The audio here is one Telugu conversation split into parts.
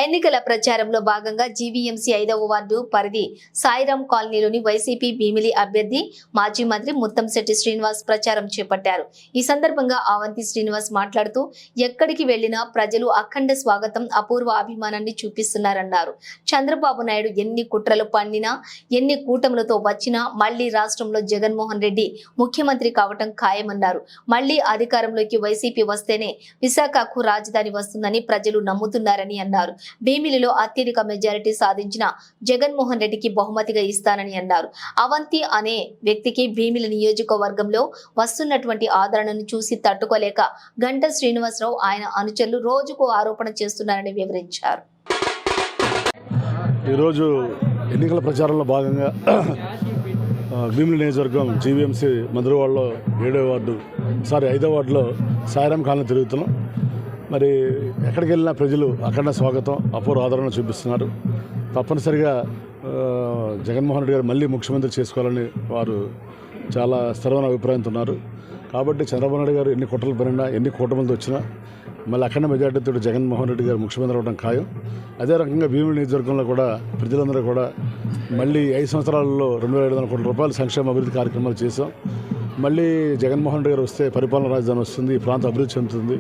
ఎన్నికల ప్రచారంలో భాగంగా జీవీఎంసీ 5వ వార్డు పరిధి సాయిరాం కాలనీలోని వైసీపీ భీమిలి అభ్యర్థి మాజీ మంత్రి ముత్తంశెట్టి శ్రీనివాస్ ప్రచారం చేపట్టారు. ఈ సందర్భంగా అవంతి శ్రీనివాస్ మాట్లాడుతూ ఎక్కడికి వెళ్లినా ప్రజలు అఖండ స్వాగతం, అపూర్వ అభిమానాన్ని చూపిస్తున్నారన్నారు. చంద్రబాబు నాయుడు ఎన్ని కుట్రలు పన్నినా, ఎన్ని కూటములతో వచ్చినా మళ్లీ రాష్ట్రంలో జగన్మోహన్ రెడ్డి ముఖ్యమంత్రి కావటం ఖాయమన్నారు. మళ్లీ అధికారంలోకి వైసీపీ వస్తేనే విశాఖకు రాజధాని వస్తుందని ప్రజలు నమ్ముతున్నారని అన్నారు. భీమిలిలో అత్యధిక మెజారిటీ సాధించిన జగన్మోహన్ రెడ్డికి బహుమతిగా ఇస్తానని అన్నారు. అవంతి అనే వ్యక్తికి భీమిలి నియోజకవర్గంలో వస్తున్నటువంటి ఆదరణను చూసి తట్టుకోలేక గంటా శ్రీనివాసరావు ఆయన అనుచరులు రోజుకు ఆరోపణ చేస్తున్నారని వివరించారు. ఈరోజు ఎన్నికల ప్రచారంలో భాగంగా భీమిలి నియోజకవర్గం జీవీఎంసీ మధురవాడలో 5వ వార్డులో సాయిరాం కాలనీ తిరుగుతున్నాం. మరి ఎక్కడికి వెళ్ళినా ప్రజలు అఖండ స్వాగతం, అపూర్వ ఆదరణ చూపిస్తున్నారు. తప్పనిసరిగా జగన్మోహన్ రెడ్డి గారు మళ్ళీ ముఖ్యమంత్రి చేసుకోవాలని వారు చాలా స్థిరమైన అభిప్రాయంతో ఉన్నారు. కాబట్టి చంద్రబాబు నాయుడు గారు ఎన్ని కుట్రలు పడినా, ఎన్ని కూటములతో వచ్చినా మళ్ళీ అఖండ మెజార్టీతో జగన్మోహన్ రెడ్డి గారు ముఖ్యమంత్రి అవ్వడం ఖాయం. అదే రకంగా భీమిలి నియోజకవర్గంలో కూడా ప్రజలందరూ కూడా మళ్ళీ 5 సంవత్సరాలలో 2,500 కోట్ల రూపాయల సంక్షేమ అభివృద్ధి కార్యక్రమాలు చేశాం. మళ్ళీ జగన్మోహన్ రెడ్డి గారు వస్తే పరిపాలన రాజధాని వస్తుంది, ఈ ప్రాంతం అభివృద్ధి చెందుతుంది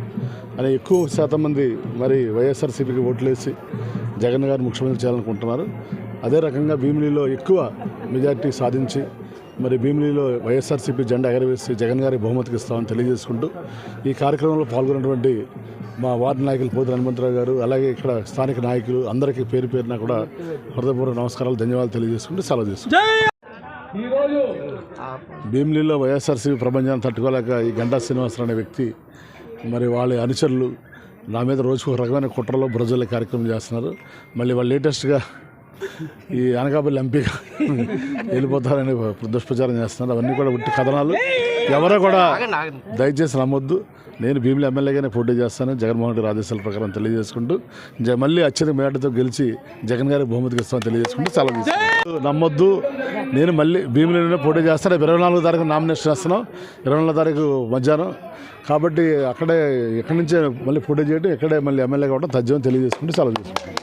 అని ఎక్కువ శాతం మంది మరి వైఎస్ఆర్సీపీకి ఓట్లేసి జగన్ గారు ముఖ్యమంత్రి చేయాలనుకుంటున్నారు. అదే రకంగా భీమిలిలో ఎక్కువ మెజార్టీ సాధించి మరి భీమిలిలో వైఎస్ఆర్సీపీ జెండా ఎగరవేసి జగన్ గారి బహుమతికి ఇస్తామని తెలియజేసుకుంటూ ఈ కార్యక్రమంలో పాల్గొన్నటువంటి మా వార్డు నాయకులు పోతి హనుమంతరావు గారు, అలాగే ఇక్కడ స్థానిక నాయకులు అందరికీ పేరు పేరున కూడా హృదయపూర్వక నమస్కారాలు, ధన్యవాదాలు తెలియజేసుకుంటూ సెలవు తీసుకుంటాం. భీమిలిలో వైఎస్ఆర్సీపీ ప్రపంచాన్ని తట్టుకోలేక ఈ గంటా శ్రీనివాసరావు అనే వ్యక్తి మరి వాళ్ళ అనుచరులు నా మీద రోజుకు ఒక రకమైన కుట్రలో బురజల్లే కార్యక్రమం చేస్తున్నారు. మళ్ళీ వాళ్ళు లేటెస్ట్గా ఈ అనకాపల్లి ఎంపీగా వెళ్ళిపోతారని దుష్ప్రచారం చేస్తున్నారు. అవన్నీ కూడా ఉట్టి కథనాలు. ఎవరో కూడా దయచేసి నమ్మొద్దు. నేను భీమిలి ఎమ్మెల్యేగానే పోటీ చేస్తాను జగన్మోహన్ రెడ్డి ఆదేశాల ప్రకారం తెలియజేసుకుంటూ మళ్ళీ అత్యధిక మేటతో గెలిచి జగన్ గారికి బహుమతికి ఇస్తామని తెలియజేసుకుంటూ సెలవు తీసుకుంటాను. నమ్మొద్దు. నేను మళ్ళీ భీమిలిలోనే పోటీ చేస్తాను. 24వ తారీఖు నామినేషన్ వేస్తున్నాం, 24వ తారీఖు మధ్యాహ్నం. కాబట్టి ఇక్కడి నుంచే మళ్ళీ పోటీ చేయడం, ఇక్కడే మళ్ళీ ఎమ్మెల్యే కావడం తథ్యం తెలియజేసుకుంటూ సెలవు తీసుకుంటాను.